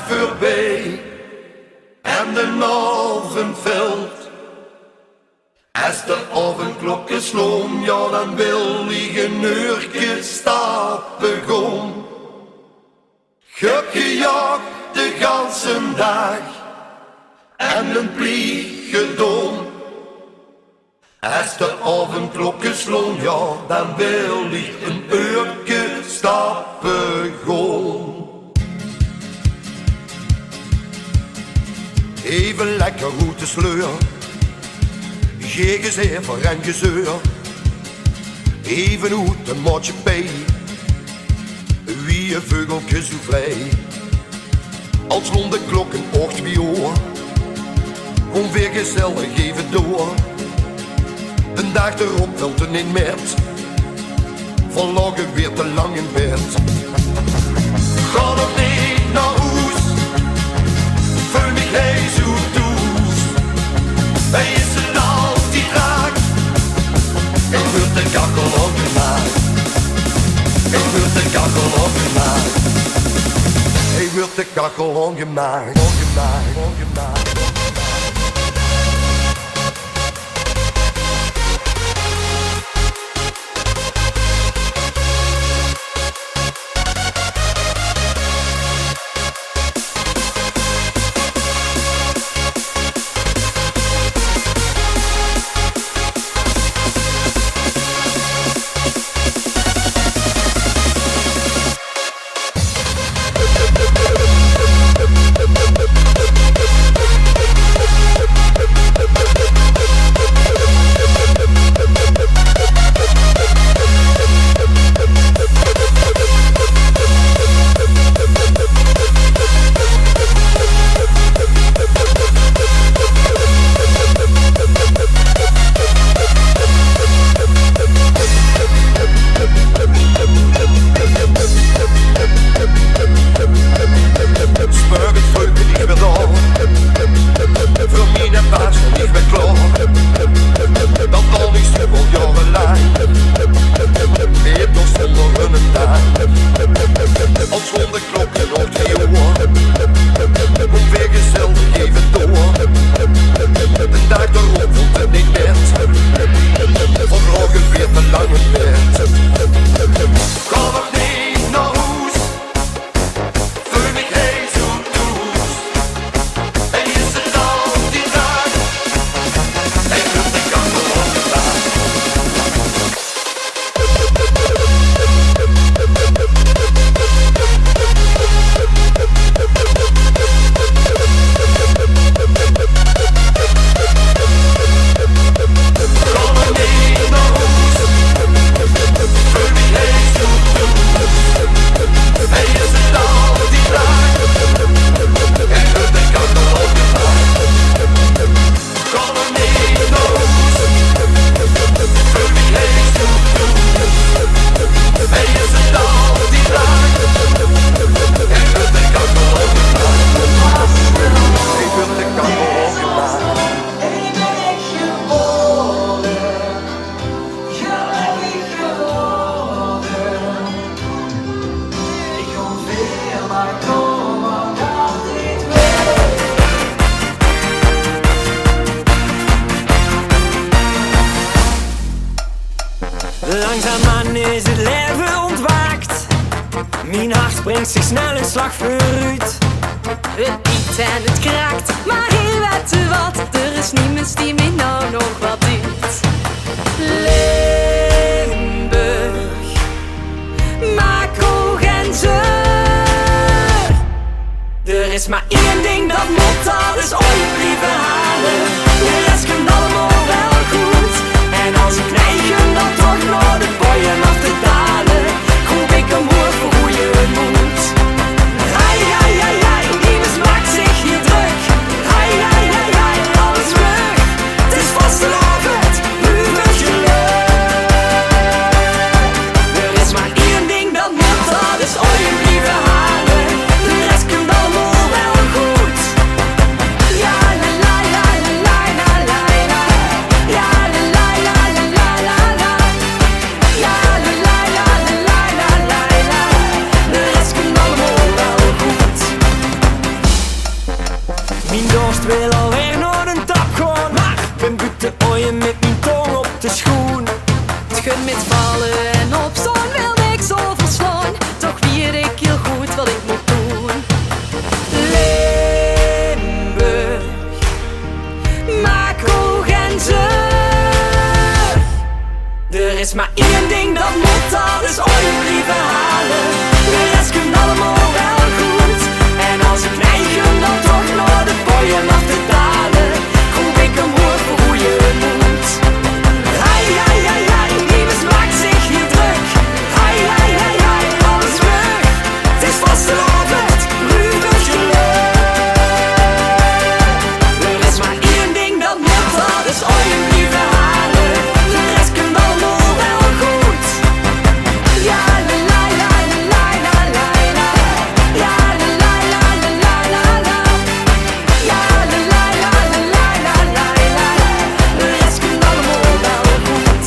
voorbij en de avond valt. Als de avondklokken sloon, ja dan wil ik een uurtje stappen gaan. Gejaagd de ganse dag en een plicht gedaan. Als de avondklokken sloon, ja dan wil ik een uurtje stappen gaan. Even lekker goed te sleuren, geen gezever en gezeur. Even goed een maatschappij, wie een veugeltje zo vrij. Als rond de klokken 8 uur, gewoon weer gezellig even door. De dag erop valt er in maart, van lagen weer te lang in bed. Ga nog niet naar huis, vul me geen zo toes. Wij is het altijd raak, ik wil de kachel opgemaakt. Ik wil de kachel opgemaakt. Ik wil de kachel ongemaakt. Langzaamaan is het leven ontwaakt. Mijn hart springt zich snel een slag vooruit. Het piept en het kraakt, maar heel weet u wat, er is niemand die mij nou nog wat doet. Limburg, maak hoog en zeur. Er is maar één ding dat moet, dat is ooit blijven halen. De rest komt allemaal wel goed. En als ik neig dan toch naar de boeien af te dalen, roep ik een woord voor goeie moed. Hai, hai, hai, hai, niemand maakt zich hier druk. Hai, hai, hai, hai, alles terug. Het is vastelavond, nu moet je leuk. Er is maar één ding dat moet, dat is ooit blijven halen. De rest komt allemaal wel goed. Ja, la la la la la la la. Mijn dorst wil alweer naar een tap gaan, maar ben buiten ooien met mijn tong op de schoen. Het gun met vallen en opstaan wil niks overslaan. Toch weet ik heel goed wat ik moet doen. Limburg, maak hoog en zuur. Er is maar één ding dat moet, dat is ooit blijven halen. De rest komt allemaal wel goed. En als ik neig hem dan toch naar de boeien af te dalen, roep ik hem hoor voor hoe je moet. Hai, hai, hai, hai, liefdes maakt zich hier druk. Hai, hai, hai, hai, alles weg. Het is vastelavond, ruwend geluk. Er is maar één ding dat moet, dat is ooit blijven halen. De rest komt allemaal wel goed. Ja, la la la la la la la. Ja, la la la la la la la. Ja, la la la la la la la la. De rest komt allemaal wel goed.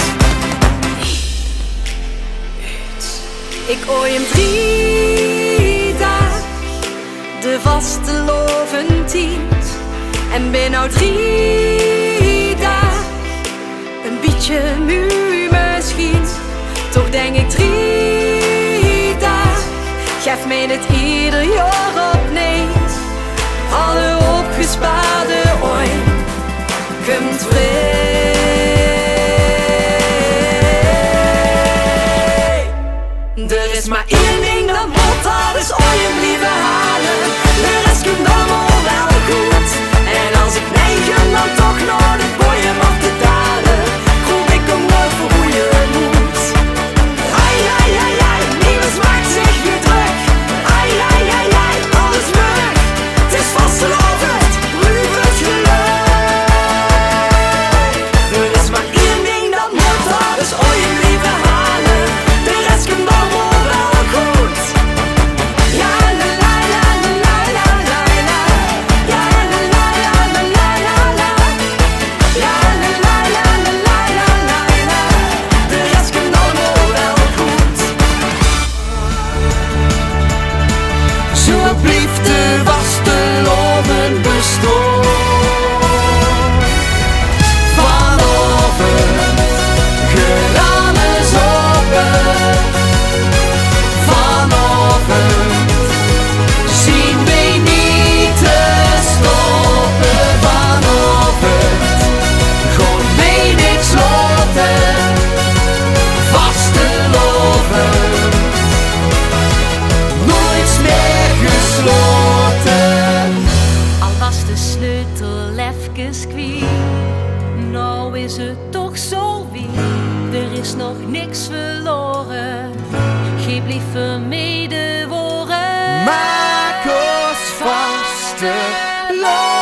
Ik ooi hem 3 dagen, de vaste loventijd. En ben nou 3 dagen, een beetje moe misschien. Toch denk ik 3 dagen, geef mij dit ieder jaar opneemt. Alle opgespaarde ooit, komt vrij. Er is maar één ding dat moet, dat is ooit blijven halen. De rest komt allemaal wel goed. En als ik neig hem dan toch naar de boeien af te dalen, roep ik hem wel voor hoe je moet. Hai, hai, hai, hai, niemand maakt zich hier druk. Hai, hai, hai, hai, alles weg. Het is vastelavond, ruwend geluk. Er is maar één ding dat moet, dat is ooit blijven halen. De rest komt allemaal wel goed. Ja, la la la la la la la. Ja, la la la la la la la. Ja, la la la la la la la la. De rest komt allemaal wel goed. Zo blieft de vasteloven bestaan. Vanavond, gedaan is open. Vanavond, zien wij niet te stoppen. Vanavond, gewoon wij niks laten. Vasteloven, nooit meer gesloten. Al was de sleutel even kwijt, nou is het toch zo wie. Er is nog niks verloren, geef liever medeworen. Maak ons vaste loven.